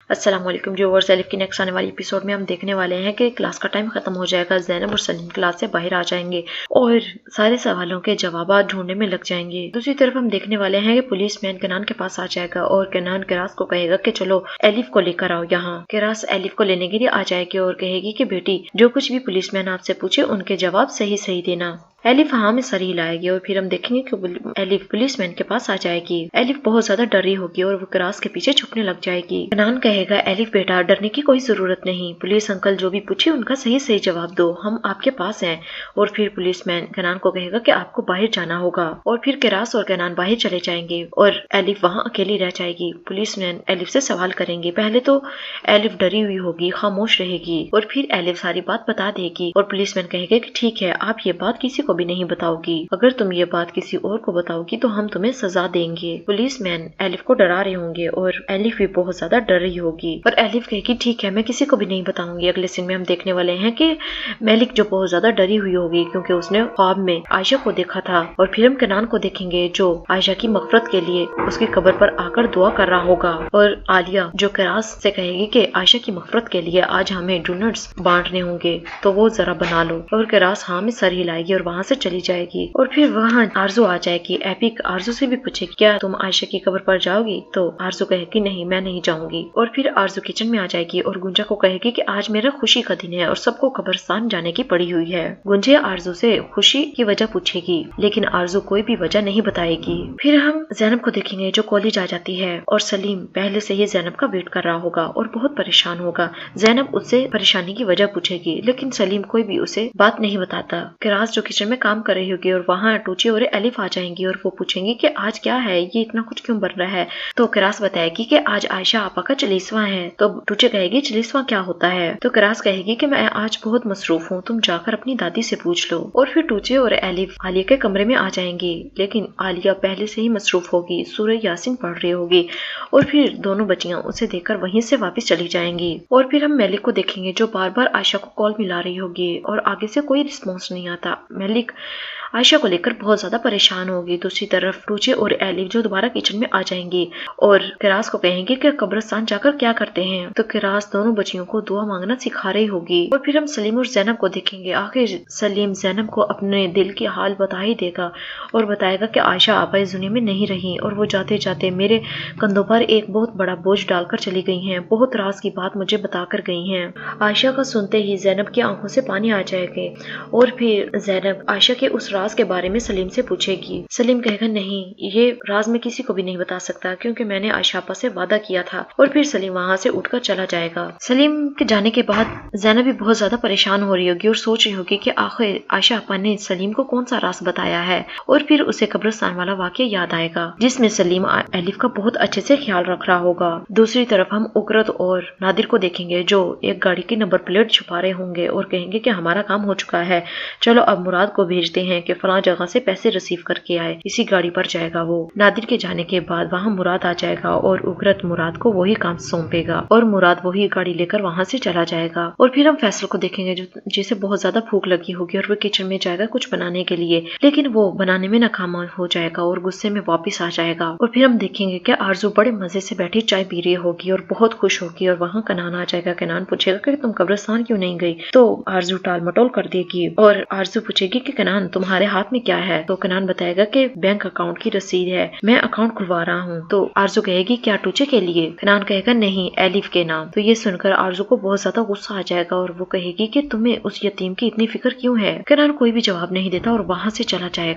अस्सलाम वालेकुम viewers, elif की नेक्स्ट आने वाली एपिसोड में हम देखने वाले हैं कि क्लास का टाइम खत्म हो जाएगा। ज़ैनब और सलीम क्लास से बाहर आ जाएंगे और सारे सवालों के जवाब ढूंढने में लग जाएंगे। दूसरी तरफ हम देखने वाले हैं कि पुलिसमैन केनान के पास आ जाएगा और केनान किरास को कहेगा कि चलो एलिफ को लेकर आओ यहाँ। किरास एलिफ को लेने के लिए आ जाएगी और कहेगी कि बेटी जो कुछ भी पुलिसमैन आपसे पूछे उनके जवाब सही सही देना। एलिफ हाँ में सर हिलाएगी और फिर हम देखेंगे कि एलिफ पुलिसमैन के पास आ जाएगी। एलिफ बहुत ज्यादा डरी होगी और वो किरास के पीछे छुपने लग जाएगी। केनान कहेगा एलिफ बेटा डरने की कोई जरूरत नहीं, पुलिस अंकल जो भी पूछे उनका सही सही जवाब दो, हम आपके पास हैं। और फिर पुलिसमैन केनान को कहेगा कि आपको बाहर जाना होगा और फिर किरास और केनान बाहर चले जाएंगे और एलिफ वहाँ अकेली रह जाएगी। पुलिसमैन एलिफ से सवाल करेंगे। पहले तो एलिफ डरी हुई होगी, खामोश रहेगी और फिर एलिफ सारी बात बता देगी और पुलिसमैन कहेगा कि ठीक है आप ये बात किसी को भी नहीं बताओगी, अगर तुम ये बात किसी और को बताओगी तो हम तुम्हें सजा देंगे। पुलिसमैन एलिफ को डरा रहे होंगे और एलिफ भी बहुत ज्यादा डर रही होगी और एलिफ कहेगी ठीक है मैं किसी को भी नहीं बताऊंगी। अगले सीन में हम देखने वाले हैं कि मेलिक जो बहुत ज्यादा डरी हुई होगी क्योंकि उसने ख्वाब में आयशा को देखा था। और फिर हम केनान को देखेंगे जो आयशा की मगफरत के लिए उसकी कब्र पर आकर दुआ कर रहा होगा। और आलिया जो किरास से कहेगी कि आयशा की मगफरत के लिए आज हमें डोनट्स बांटने होंगे तो वो जरा बना लो। और किरास हाँ में सर हिलाएगी और वहाँ से चली जाएगी। और फिर वहाँ आरजू आ जाएगी। एपिक आरजू से भी पूछेगी क्या तुम आयशा की कब्र पर जाओगी, तो आरजू कहेगी नहीं मैं नहीं जाऊंगी। और फिर आरजू किचन में आ जाएगी और गुंजा को कहेगी कि आज मेरा खुशी का दिन है और सबको कब्रिस्तान जाने की पड़ी हुई है। गुंजा आरजू से खुशी की वजह पूछेगी लेकिन आरजू कोई भी वजह नहीं बताएगी। फिर हम ज़ैनब को देखेंगे जो कॉलेज आ जाती है और सलीम पहले से ही ज़ैनब का वेट कर रहा होगा और बहुत परेशान होगा। ज़ैनब उससे परेशानी की वजह पूछेगी लेकिन सलीम कोई भी उसे बात नहीं बताता। किरास जो किचन में काम कर रही होगी और वहाँ टूची और एलिफ आ जाएंगी और वो पूछेंगी कि आज क्या है, ये इतना कुछ क्यों बन रहा है। तो किरास बताएगी कि आज आयशा आपा का 40वां है। तो टूची कहेगी 40वां क्या होता है। तो किरास कहेगी कि मैं आज बहुत मसरूफ हूँ, तुम जाकर अपनी दादी से पूछ लो। और फिर टूची और एलिफ आलिया के कमरे में आ जाएंगी लेकिन आलिया पहले से ही मसरूफ होगी, सूरह यासीन पढ़ रही होगी और फिर दोनों बच्चियां उसे देखकर वहीं से वापस चली जाएंगी। और फिर हम मेलिक को देखेंगे जो बार बार आयशा को कॉल मिला रही होगी और आगे से कोई रिस्पॉन्स नहीं आता। मेलिक आयशा को लेकर बहुत ज्यादा परेशान होगी। दूसरी तरफ टूचे और एलिफ जो दोबारा किचन में आ जाएंगी और किरास को कहेंगे कि कब्रिस्तान जाकर क्या करते हैं। तो किरास दोनों बच्चियों को दुआ मांगना सिखा रही होगी। और फिर हम सलीम और ज़ैनब को देखेंगे। आखिर सलीम ज़ैनब को अपने दिल की हाल बता ही देगा और बताएगा कि आयशा आपा इस दुनिया में नहीं रही और वो जाते जाते मेरे कंधों पर एक बहुत बड़ा बोझ डालकर चली गई हैं, बहुत राज की बात मुझे बताकर गई हैं। आयशा का सुनते ही ज़ैनब की आंखों से पानी आ जाएगा और फिर ज़ैनब आयशा के उस राज के बारे में सलीम से पूछेगी। सलीम कहेगा नहीं ये राज मैं किसी को भी नहीं बता सकता क्योंकि मैंने आयशा आपा से वादा किया था। और फिर सलीम वहाँ से उठकर चला जाएगा। सलीम के जाने के बाद ज़ैनब भी बहुत ज्यादा परेशान हो रही होगी और सोच रही होगी कि आखिर आयशा आपा ने सलीम को कौन सा राज बताया है। और फिर उसे कब्रिस्तान वाला वाकया याद आएगा जिसमें सलीम एलिफ का बहुत अच्छे से ख्याल रख रहा होगा। दूसरी तरफ हम उकरत और नादिर को देखेंगे जो एक गाड़ी की नंबर प्लेट छुपा रहे होंगे और कहेंगे कि हमारा काम हो चुका है, चलो अब मुराद को भेजते हैं कि फलां जगह से पैसे रिसीव करके आए, इसी गाड़ी पर जाएगा वो। नादिर के जाने के बाद वहाँ मुराद आ जाएगा और उकरत मुराद को वही काम सौंपेगा और मुराद वही गाड़ी लेकर वहाँ से चला जाएगा। और फिर हम फैसल को देखेंगे जो जिसे बहुत ज्यादा भूख लगी होगी और वो किचन में जाएगा कुछ बनाने के लिए लेकिन वो बनाने में नाकाम हो जाएगा और गुस्से में वापस आ जाएगा। और फिर हम देखेंगे कि आरजू बड़े मजे से बैठी चाय पी रही होगी और बहुत खुश होगी और वहाँ कनान आ जाएगा। कनान पूछेगा कि तुम कब्रिस्तान क्यों नहीं गई, तो आरजू टाल मटोल कर देगी और आरजू पूछेगी कि कनान तुम्हारे हाथ में क्या है। तो कनान बताएगा कि बैंक अकाउंट की रसीद है, मैं अकाउंट खुलवा रहा हूँ। तो आरजू कहेगी क्या टूचे के लिए। कनान कहेगा नहीं एलिफ के नाम। तो ये सुनकर आरजू को बहुत ज्यादा गुस्सा आ जाएगा और वो कहेगी कि तुम्हें उस यतीम की इतनी फिक्र क्यों है। कनान कोई भी जवाब नहीं देता और वहाँ से चला जाएगा।